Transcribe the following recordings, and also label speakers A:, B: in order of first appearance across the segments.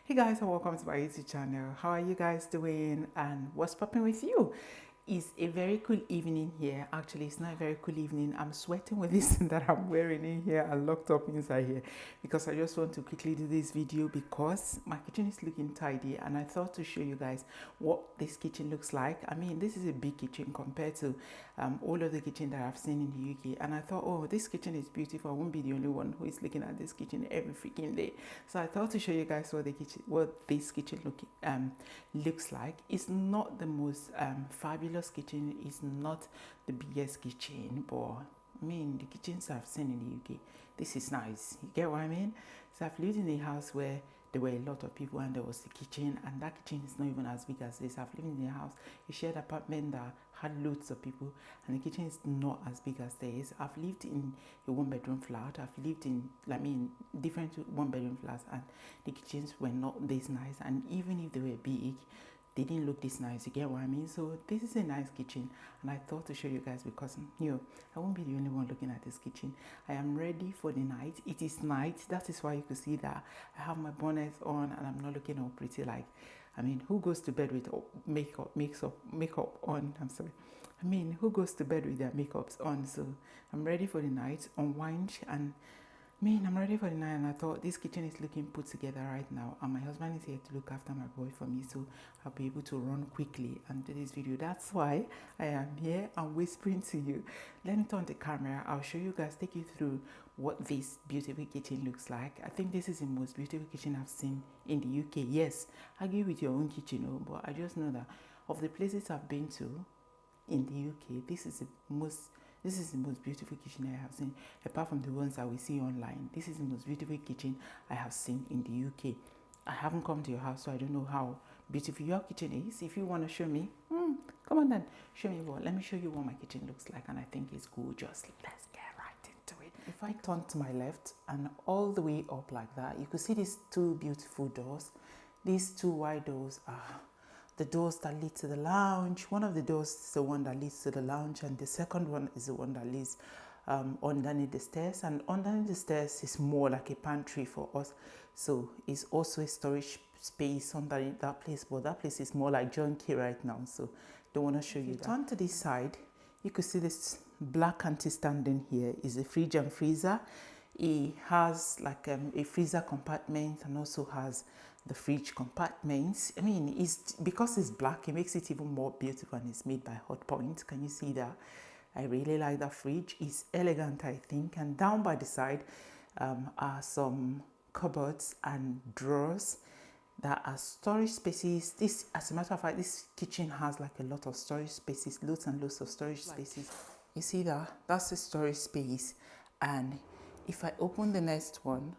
A: Hey guys, and welcome to my YouTube channel. How are you guys doing and what's popping with you? It's a very cool evening here. Actually, it's not a very cool evening. I'm sweating with this thing that I'm wearing in here and locked up inside here because I just want to quickly do this video because my kitchen is looking tidy and I thought to show you guys what this kitchen looks like. I mean, this is a big kitchen compared to all of the kitchen that I've seen in the UK, and I thought, oh, this kitchen is beautiful. I won't be the only one who is looking at this kitchen every freaking day. So I thought to show you guys what this kitchen looks like. It's not the most fabulous kitchen. It's not the biggest kitchen, but I mean, the kitchens I've seen in the UK, this is nice. You get what I mean? So I've lived in a house where there were a lot of people and there was the kitchen, and that kitchen is not even as big as this. I've lived in a house, a shared apartment that had loads of people, and the kitchen is not as big as this. I've lived in a one-bedroom flat. I've lived in, different one-bedroom flats, and the kitchens were not this nice. And even if they were big, they didn't look this nice. You get what I mean? So this is a nice kitchen, and I thought to show you guys because I won't be the only one looking at this kitchen. I am ready for the night. It is night. That is why you could see that I have my bonnet on and I'm not looking all pretty. Like, I mean, who goes to bed with makeup on? I'm sorry. I mean, who goes to bed with their makeups on? So I'm ready for the night, unwind, and I'm ready for the night. And I thought this kitchen is looking put together right now, and my husband is here to look after my boy for me, so I'll be able to run quickly and do this video. That's why I am here and whispering to you. Let me turn the camera. I'll show you guys, take you through what this beautiful kitchen looks like. I think this is the most beautiful kitchen I've seen in the UK. Yes, argue with your own kitchen, but I just know that of the places I've been to in the UK, this is the most beautiful kitchen I have seen, apart from the ones that we see online. This is the most beautiful kitchen I have seen in the UK. I haven't come to your house, so I don't know how beautiful your kitchen is. If you want to show me, come on then, show me what. Let me show you what my kitchen looks like, and I think it's gorgeous. Let's get right into it. If I turn to my left and all the way up like that, you could see these two beautiful doors. These two wide doors are the doors that lead to the lounge. One of the doors is the one that leads to the lounge, and the second one is the one that leads underneath the stairs. And underneath the stairs is more like a pantry for us, so it's also a storage space underneath that place, but that place is more like junky right now, so don't want to show you that. Turn to this side, you could see this black anti-stand in here is a fridge and freezer. It has like a freezer compartment and also has the fridge compartments. I mean, because it's black, it makes it even more beautiful, and it's made by Hotpoint. Can you see that? I really like that fridge. It's elegant, I think. And down by the side are some cupboards and drawers that are storage spaces. This, as a matter of fact, this kitchen has like a lot of storage spaces, loads and loads of storage spaces. You see that? That's a storage space. And if I open the next one,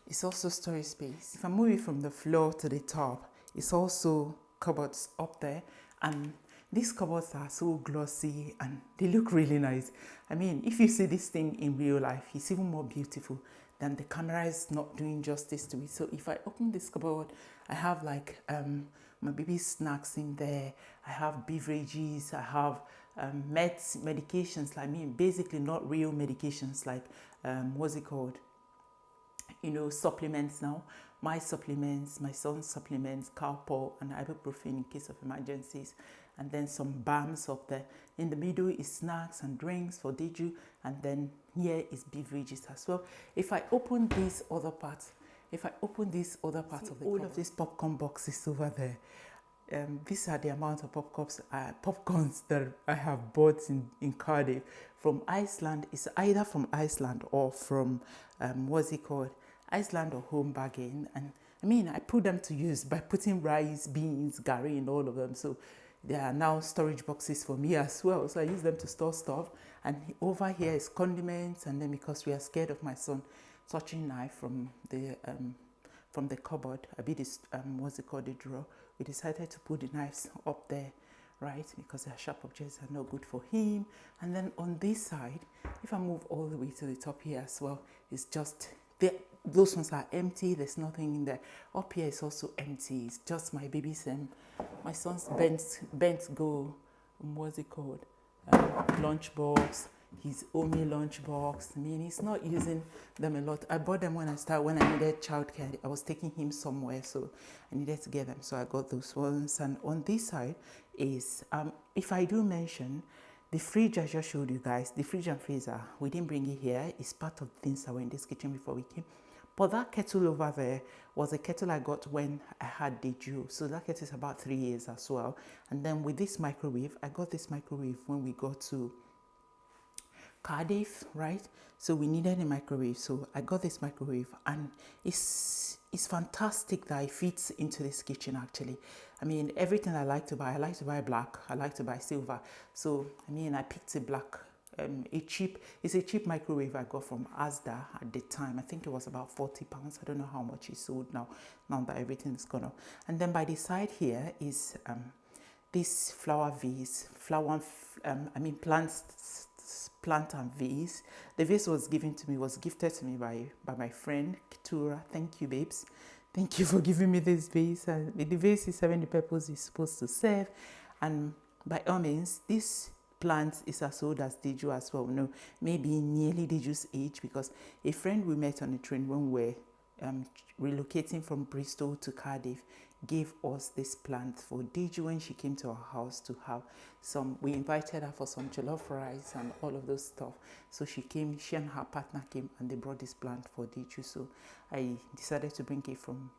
A: it's also storage space. If I move it from the floor to the top, it's also cupboards up there. And these cupboards are so glossy and they look really nice. I mean, if you see this thing in real life, it's even more beautiful than the camera is not doing justice to it. So if I open this cupboard, I have like my baby's snacks in there. I have beverages. I have medications. Basically not real medications, like what's it called? Supplements now. My supplements, my son's supplements, Calpol and ibuprofen in case of emergencies, and then some balms up there. In the middle is snacks and drinks for Deju, and then here is beverages as well. If I open this other part, of all of these popcorn boxes over there, these are the amount of popcorns that I have bought in Cardiff from Iceland. It's either from Iceland or from Iceland or Home Bargain. And I mean, I put them to use by putting rice, beans, garri in all of them. So there are now storage boxes for me as well. So I use them to store stuff. And over here is condiments. And then because we are scared of my son touching knife from the cupboard, the drawer, we decided to put the knives up there, right? Because their sharp objects are not good for him. And then on this side, if I move all the way to the top here as well, it's just those ones are empty. There's nothing in there. Up here is also empty. It's just my baby's my son's bent go lunchbox, his Omi lunchbox. I mean, he's not using them a lot. I bought them when I needed childcare. I was taking him somewhere, so I needed to get them. So I got those ones. And on this side is, if I do mention, the fridge I just showed you guys, the fridge and freezer, we didn't bring it here. It's part of the things that were in this kitchen before we came. But that kettle over there was a kettle I got when I had Deju. So that kettle is about 3 years as well. And then with this microwave, I got this microwave when we got to Cardiff, right? So we needed a microwave. So I got this microwave, and it's fantastic that it fits into this kitchen actually. I mean, everything I like to buy black, I like to buy silver. So, I mean, I picked a black it's a cheap microwave I got from Asda at the time. I think it was about £40. I don't know how much it sold now that everything is gone up. And then by the side here is this plant and vase. The vase was gifted to me by my friend Ketura. Thank you, babes. Thank you for giving me this vase. The vase is serving the purpose it's supposed to serve. And by all means, this plant is as old as Deju as well. No, maybe nearly Deju's age, because a friend we met on the train when we were relocating from Bristol to Cardiff gave us this plant for Deju when she came to our house to have some. We invited her for some jollof rice and all of those stuff. So she and her partner came, and they brought this plant for Deju. So I decided to bring it from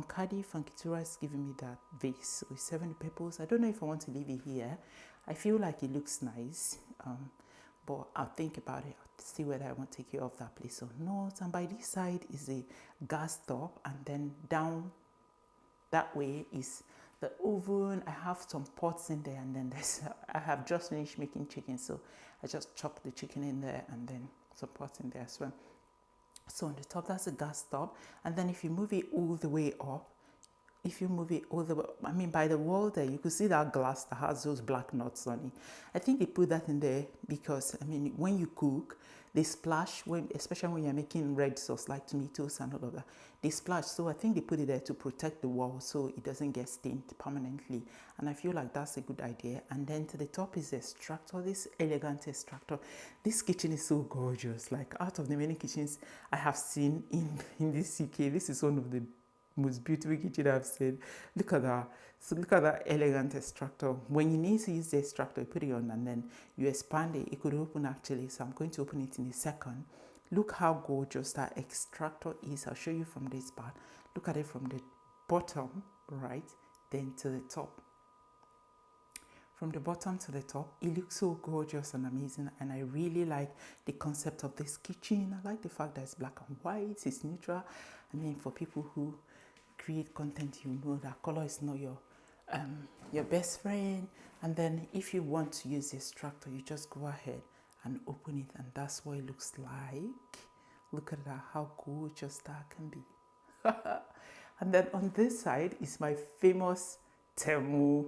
A: Cardiff, and Ketura is giving me that vase with 70 purples. I don't know if I want to leave it here. I feel like it looks nice, but I'll think about it. I'll see whether I want to take care of that place or not. And by this side is a gas stove, and then down that way is the oven. I have some pots in there, and then I have just finished making chicken, so I just chopped the chicken in there, and then some pots in there as well. So on the top, that's a gas stove. And then if you move it all the way up, by the wall there, you could see that glass that has those black knots on it. I think they put that in there because, I mean, when you cook, they splash, especially when you're making red sauce like tomatoes and all of that, they splash. So I think they put it there to protect the wall so it doesn't get stained permanently. And I feel like that's a good idea. And then to the top is the extractor, this elegant extractor. This kitchen is so gorgeous. Like, out of the many kitchens I have seen in this UK, this is one of the most beautiful kitchen I've seen. Look at that. So look at that elegant extractor. When you need to use the extractor, you put it on and then you expand it. It could open actually. So I'm going to open it in a second. Look how gorgeous that extractor is. I'll show you from this part. Look at it from the bottom, right, then to the top. From the bottom to the top, it looks so gorgeous and amazing, and I really like the concept of this kitchen. I like the fact that it's black and white, it's neutral. I mean, for people who create content, you know that color is not your best friend. And then if you want to use the extractor, you just go ahead and open it, and that's what it looks like. Look at that, how gorgeous that can be. And then on this side is my famous Temu,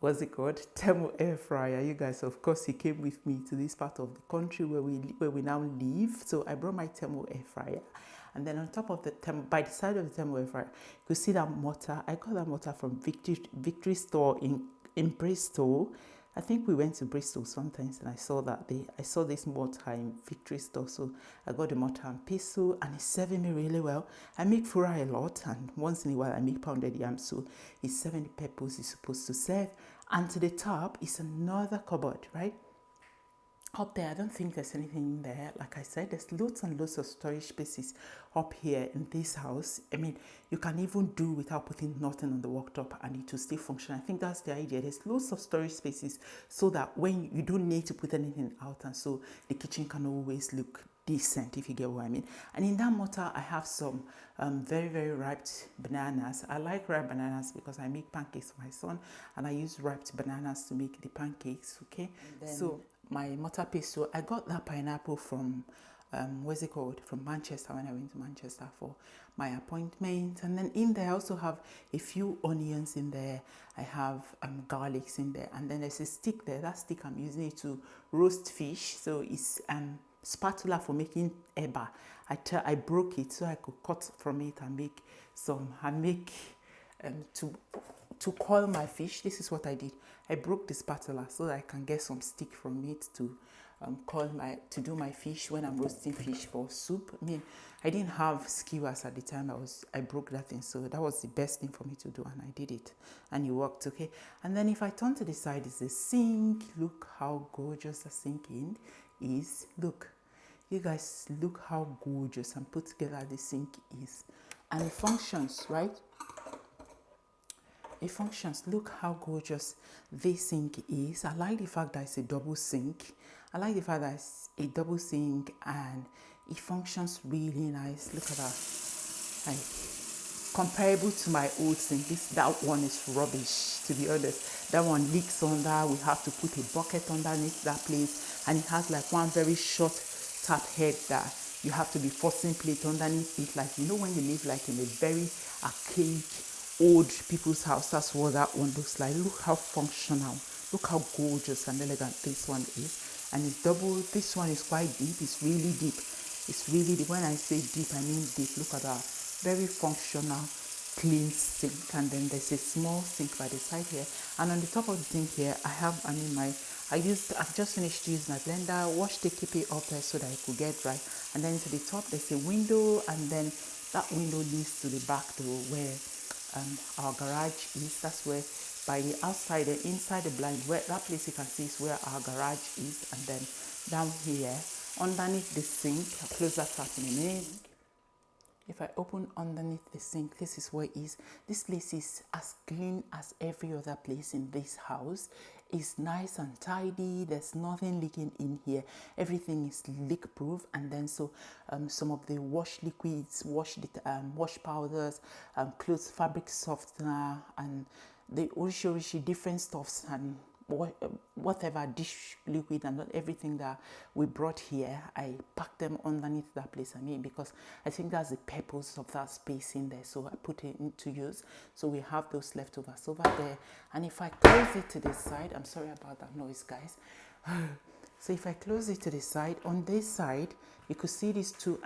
A: what's it called? Temu air fryer. You guys, of course, he came with me to this part of the country where we now live. So I brought my Temu air fryer. And then on top of the Temu, by the side of the Temu air fryer, you could see that mortar. I got that mortar from Victory Store in Bristol. I think we went to Bristol sometimes, and I saw this mortar in Victory Store. So I got the mortar and pestle, and it's serving me really well. I make fura a lot, and once in a while I make pounded yam. So it's serving the purpose it's supposed to serve. And to the top is another cupboard, right? Up there, I don't think there's anything in there. Like I said, there's loads and loads of storage spaces up here in this house. I mean, you can even do without putting nothing on the worktop and it will still function. I think that's the idea. There's loads of storage spaces so that when you don't need to put anything out, and so the kitchen can always look decent, if you get what I mean. And in that mortar, I have some very, very ripe bananas. I like ripe bananas because I make pancakes for my son, and I use ripe bananas to make the pancakes, okay? So my mortar pestle, I got that pineapple from what's it called, from Manchester, when I went to Manchester for my appointment. And then in there I also have a few onions in there. I have garlics in there, and then there's a stick there. That stick I'm using it to roast fish. So it's spatula for making eba. I broke it so I could cut from it and make to coil my fish. This is what I did. I broke the spatula so that I can get some stick from it to to do my fish when I'm roasting fish for soup. I mean, I didn't have skewers at the time. I broke that thing, so that was the best thing for me to do, and I did it, and it worked okay. And then if I turn to the side, is the sink. Look how gorgeous the sink is. Look, you guys, look how gorgeous and put together the sink is, and it functions, right? It functions. Look how gorgeous this sink is. I like the fact that it's a double sink. I like the fact that it's a double sink and it functions really nice. Look at that. Like, comparable to my old sink, that one is rubbish, to be honest. That one leaks under. We have to put a bucket underneath that place, and it has like one very short tap head that you have to be forcing plate underneath it. Like, you know, when you live like in a very archaic old people's house, that's what that one looks like. Look how functional, look how gorgeous and elegant this one is. And it's double. This one is quite deep. It's really deep. It's really deep. When I say deep, I mean deep. Look at that. Very functional, clean sink. And then there's a small sink by the side here. And on the top of the sink here, I've just finished using my blender, washed the keep it up there so that it could get dry. And then to the top, there's a window, and then that window leads to the back door where our garage is. That's where, by the outside and inside the blind, where that place you can see is where our garage is. And then down here, underneath the sink, I'll close that up in a minute. If I open underneath the sink, this is where it is. This place is as clean as every other place in this house. It's nice and tidy. There's nothing leaking in here. Everything is leak proof. And then so some of the wash liquids, wash powders, clothes fabric softener, and the orishi different stuffs, and whatever dish liquid and everything that we brought here, I packed them underneath that place. I mean, because I think that's the purpose of that space in there, so I put it into use. So we have those leftovers over there. And if I close it to the side, I'm sorry about that noise, guys. So if I close it to the side, on this side you could see these two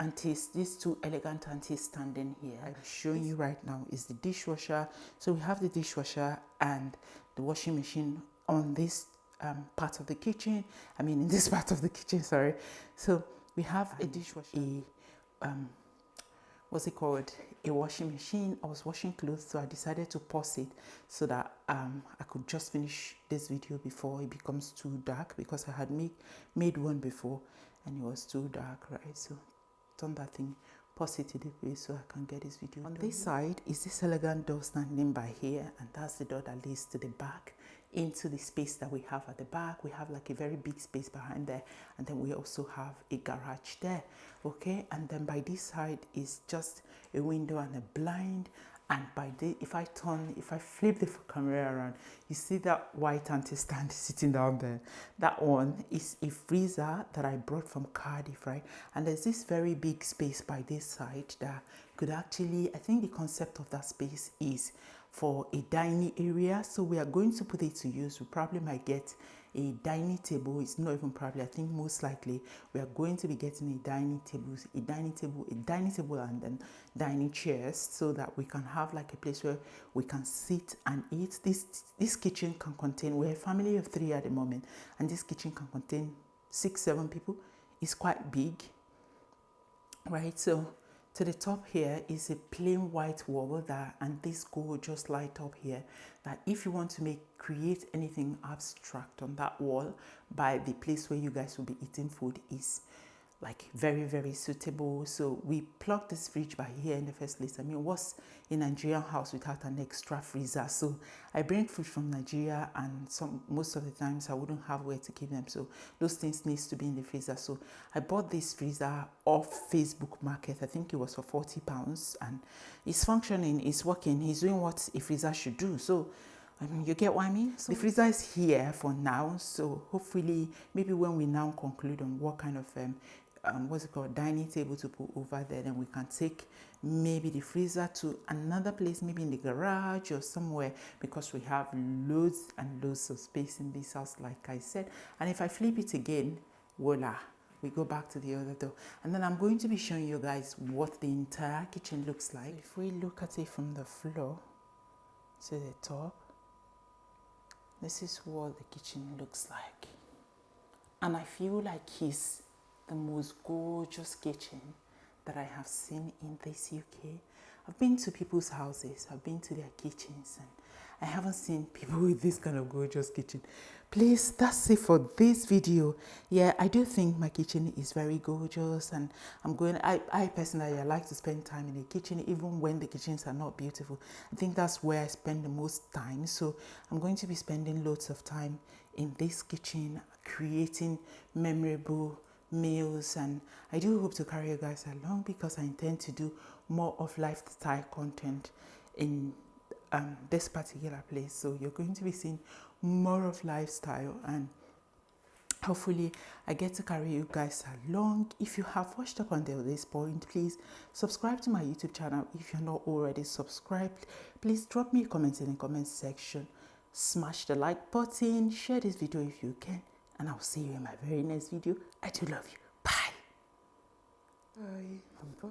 A: elegant aunties standing here. I'm showing you right now is the dishwasher. So we have the dishwasher and the washing machine on this part of the kitchen. I mean, in this part of the kitchen, sorry. So we have a dishwasher, what's it called? A washing machine. I was washing clothes, so I decided to pause it so that I could just finish this video before it becomes too dark, because I had made one before and it was too dark, right? So turn that thing, pause it to the place so I can get this video. On this side is this elegant door standing by here, and that's the door that leads to the back, into the space that we have at the back. We have like a very big space behind there, and then we also have a garage there, okay? And then by this side is just a window and a blind. And by the, if I flip the camera around, you see that white anti-stand sitting down there. That one is a freezer that I brought from Cardiff, right? And there's this very big space by this side that could actually, I think the concept of that space is for a dining area. So we are going to put it to use. We probably might get a dining table. It's not even probably, I think most likely we are going to be getting a dining table, and then dining chairs, so that we can have like a place where we can sit and eat. This kitchen can contain, we're a family of 3 at the moment, and this kitchen can contain 6-7 people. It's quite big, right? So to the top here is a plain white wall and this gorgeous light up here, that if you want to create anything abstract on that wall, by the place where you guys will be eating food is like very, very suitable. So we plugged this fridge by here in the first place. I mean, what's a Nigerian house without an extra freezer? So I bring food from Nigeria, and most of the times I wouldn't have where to keep them, so those things needs to be in the freezer. So I bought this freezer off Facebook Market. I think it was for £40, and it's functioning, it's working, it's doing what a freezer should do. So I mean, you get what I mean? So the freezer is here for now. So hopefully, maybe when we now conclude on what kind of dining table to put over there, then we can take maybe the freezer to another place, maybe in the garage or somewhere, because we have loads and loads of space in this house, like I said. And if I flip it again, voila, we go back to the other door. And then I'm going to be showing you guys what the entire kitchen looks like. If we look at it from the floor to the top, this is what the kitchen looks like. and I feel like it's the most gorgeous kitchen that I have seen in this UK. I've been to people's houses, I've been to their kitchens, and I haven't seen people with this kind of gorgeous kitchen. Please, that's it for this video. Yeah, I do think my kitchen is very gorgeous, and I personally, I like to spend time in the kitchen even when the kitchens are not beautiful. I think that's where I spend the most time. So I'm going to be spending loads of time in this kitchen, creating memorable meals, and I do hope to carry you guys along because I intend to do more of lifestyle content in this particular place. So you're going to be seeing more of lifestyle, and hopefully I get to carry you guys along. If you have watched up until this point, please subscribe to my YouTube channel. If you're not already subscribed, please drop me a comment in the comment section, smash the like button, share this video if you can, and I'll see you in my very next video. I do love you. Bye.
B: Bye.